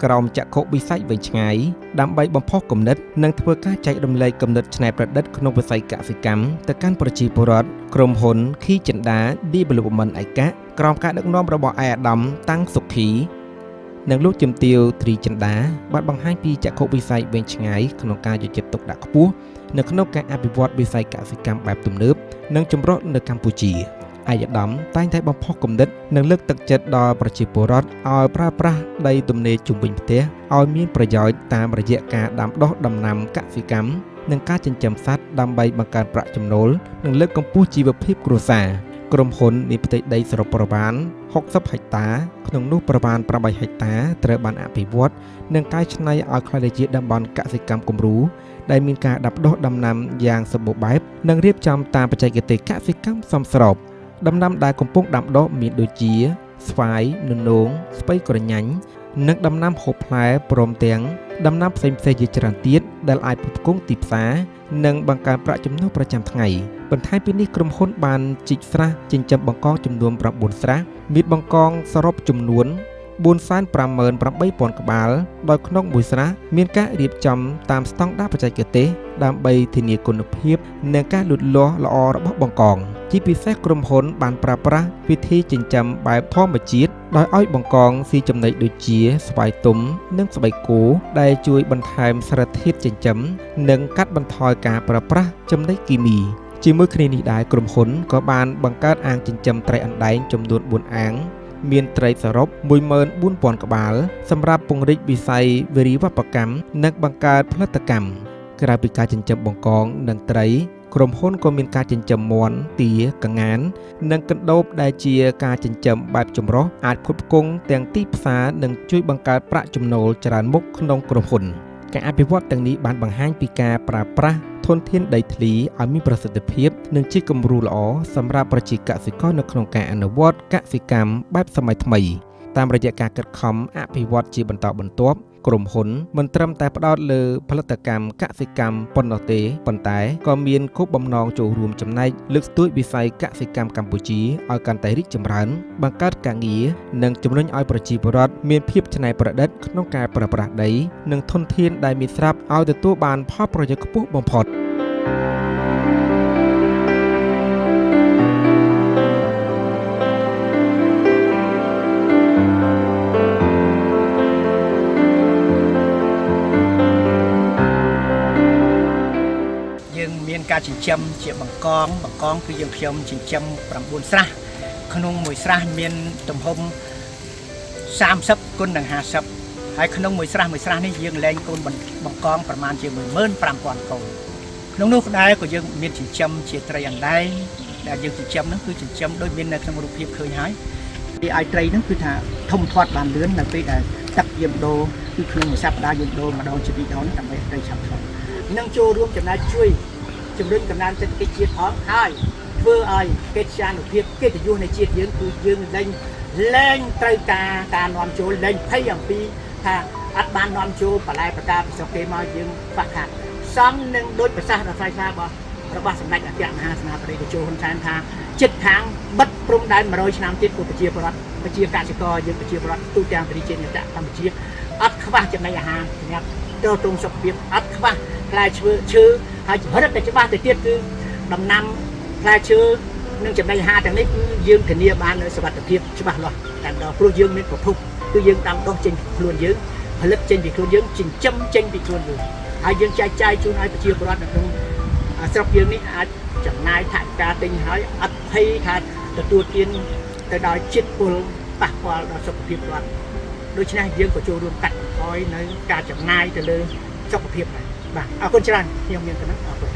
ក្រោមចក្ខុវិស័យវែងឆ្ងាយដើម្បីបំផុសគំនិតនិងធ្វើការចែករំលែកគំនិតច្នៃប្រឌិតក្នុងវិស័យកសិកម្មទៅកាន់ប្រជាពលរដ្ឋក្រុមហ៊ុន Key Chanda Development ឯកក្រោមការដឹកនាំរបស់ឯកឧត្តមតាំងសុខីនិងលោកជំទាវទ្រីចិន្តាបានបង្ហាញពីចក្ខុវិស័យវែងឆ្ងាយក្នុងការយកចិត្តទុកដាក់ខ្ពស់នៅក្នុងការអភិវឌ្ឍវិស័យកសិកម្មបែបទំនើបនិងចម្រុះនៅកម្ពុជាឯកឧត្តមតែងតែបំផុសគំនិតនិងលើកទឹកចិត្តដល់ប្រជាពលរដ្ឋឲ្យប្រើប្រាស់ដីទំនេរជុំវិញផ្ទះឲ្យមានប្រយោជន៍តាមរយៈការដាំដុះដំណាំកសិកម្មនិងការចិញ្ចឹមសត្វដើម្បីបង្កើនប្រាក់ចំណូលនិងលើកកម្ពស់ជីវភាពគ្រួសារក្រុមហ៊ុនមានផ្ទៃដីសរុបប្រមាណ60ហិកតាក្នុងនោះប្រមាណ8ហិកតាត្រូវបានអភិវឌ្ឍនិងកែច្នៃឲ្យក្លាយទៅជាតំបន់កសិកម្មគំរូដែលមានការដាំដុះដំណាំយ៉ាងសម្បូរបែបនិងរៀបចំតាមបច្ចេកទេសកសិកម្មសមស្របដំណាំដែលកំពុងដាំដុះមានដូចជាស្វាយននោងស្ពៃក្រញាញ់និងដំណាំហូបផ្លែព្រមទាំងដំណាំផ្សេងៗជាច្រើនទៀតដែលអាចផ្គង់ទីផ្សារនិងបង្កើនប្រាក់ចំណូលប្រចាំថ្ងៃបន្ថែមពីនេះក្រុមហ៊ុនបានជីកស្រះចិញ្ចឹមបង្កងចំនួន9ស្រះមានបង្កងសរុបចំនួន458,000 ក្បាលដោយក្នុងមួយស្រះមានការរៀបចំតាមស្តង់ដារបច្ចេកទេសដើម្បីធានាគុណភាពនិងការលូតលាស់ល្អរបស់បង្កងជាពិសេសក្រុមហ៊ុនបានប្រើប្រាស់វិធីចិញ្ចឹមបែបធម្មជាតិដោយឲ្យបង្កងស៊ីចំណីដូចជាស្វាយទុំនិងស្បែកគោដែលជួយបន្ថែមសារធាតុចិញ្ចឹមនិងកាត់បន្ថយការប្រើប្រាស់ចំណីគីមីជាមួយគ្នានេះដែរក្រុមហ៊ុនក៏បានបង្កើតអាងចិញ្ចឹមត្រីអណ្ដែងចំនួន4អាងមានត្រីសរុប 14,000 ក្បាលសម្រាប់ពង្រីកវិស័យវិរិយវប្បកម្មនិងបង្កើតផលិតកម្មក្រៅពីការចិញ្ចឹមបង្កងនិងត្រីក្រុមហ៊ុនក៏មានការចិញ្ចឹមមាន់ទាកង្ហាននិងកណ្ដូបដែលជាការចិញ្ចឹមបែបចម្រុះអាចផ្គត់ផ្គង់ទាំងទីផ្សារនិងជួយបង្កើតប្រាក់ចំណូលច្រើនមុខក្នុងក្រុមហ៊ុនការអភិវឌ្ឍទាំងនេះបានបង្ហាញពីការប្រើប្រាស់ធនធានដីធ្លីឲ្យមានប្រសិទ្ធភាពនិងជាគំរូល្អសម្រាប់ប្រជាកសិករនៅក្នុងការអនុវត្តកសិកម្មបែបសម័យថ្មីតាមរយៈការខិតខំអភិវឌ្ឍជាបន្តបន្ទាប់ក្រុមហ៊ុនមិនត្រឹមតែផ្ដោតលើផលិតកម្មកសិកម្មប៉ុណ្ណោះទេប៉ុន្តែក៏មានគោលបំណងចូលរួមចំណែកលើកស្ទួយវិស័យកសិកម្មកម្ពុជាឲ្យកាន់តែរីកចម្រើនបង្កើតការងារនិងជំរុញឲ្យប្រជាពលរដ្ឋមានភាពច្នៃប្រឌិតក្នុងការប្រើប្រាស់ដីនិងធនធានដែលមានស្រាប់ឲ្យទទួលបានផលប្រយោជន៍ខ្ពស់បំផុតការចិញ្ចឹមជាបង្កងគឺយើងខ្ញុំចិញ្ចឹម9ស្រះក្នុងមួយស្រះមានទំហំ30 គុណនឹង50ហើយក្នុងមួយស្រះនេះយើងលែងកូនបង្កងប្រមាណជា 15,000 កូនក្នុងនោះដែរក៏យើងមានចិញ្ចឹមជាត្រីអណ្ដែងដែលយើងចិញ្ចឹមហ្នឹងគឺចិញ្ចឹមដូចមាននៅក្នុងរូបភាពឃើញហើយពីឲ្យត្រីហ្នឹងគឺថាធំធាត់បានលឿននៅពេលដែលទឹកយើងដូរគឺក្នុងមួយសប្តាហ៍យើងដូរម្ដងជា2ដងដើម្បីត្រីឆាប់ឆ្លងនឹងចូលរួមចំណែកជួយជំរុញកំណើនសេដ្ឋកិច្ចជាតិផងហើយធ្វើឲ្យកិច្ចការនុភាពកិត្តិយសនៃជាតិយើងគឺយើងលែងត្រូវការនាំចូលលែងភ័យអំពីថាអត់បាននាំចូលបន្លែប្រការពីស្រុកគេមកយើងខ្វះខាតសំនឹងដូចប្រសាសន៍ដ៏ថ្លៃថ្លារបស់សម្ដេចអគ្គមហាសេនាបតីតេជោហ៊ុនសែនថាចិត្តខាងបិទព្រំដែន100ឆ្នាំទៀតប្រជាពលរដ្ឋប្រជាកសិករយើងប្រជាពលរដ្ឋទូទាំងប្រទេសជាតិកម្ពុជាអត់ខ្វះចំណីអាហារសម្រាប់ទ្រទ្រង់សុខភាពអត់ខ្វះផ្លែឈើហើយរឹតតែច្បាស់ទៅទៀតគឺដំណាំផ្លែឈើនិងចំណីអាហារទាំងនេះគឺយើងធានាបាននូវសុវត្ថិភាពច្បាស់លាស់តែដល់ព្រោះយើងមានប្រភពគឺយើងដាំដុះចេញពីខ្លួនយើងផលិតចេញពីខ្លួនយើងចិញ្ចឹមចេញពីខ្លួនយើងហើយយើងចែកចាយជូនឲ្យប្រជាពលរដ្ឋនៅក្នុងស្រុកយើងនេះអាចចំណាយថវិកាទិញហើយអត់ភ័យថាទទួលទានទៅដល់ជាតិពុលប៉ះពាល់ដល់សុខភាពគាត់ដូច្នេះយើងក៏ចូលរួមកាត់បន្ថយនៅការចំណាយទៅលើសុខភាពដែរបាទអរគុណច្រើនខ្ញុំមានប៉ុណ្ណឹងអរគុណ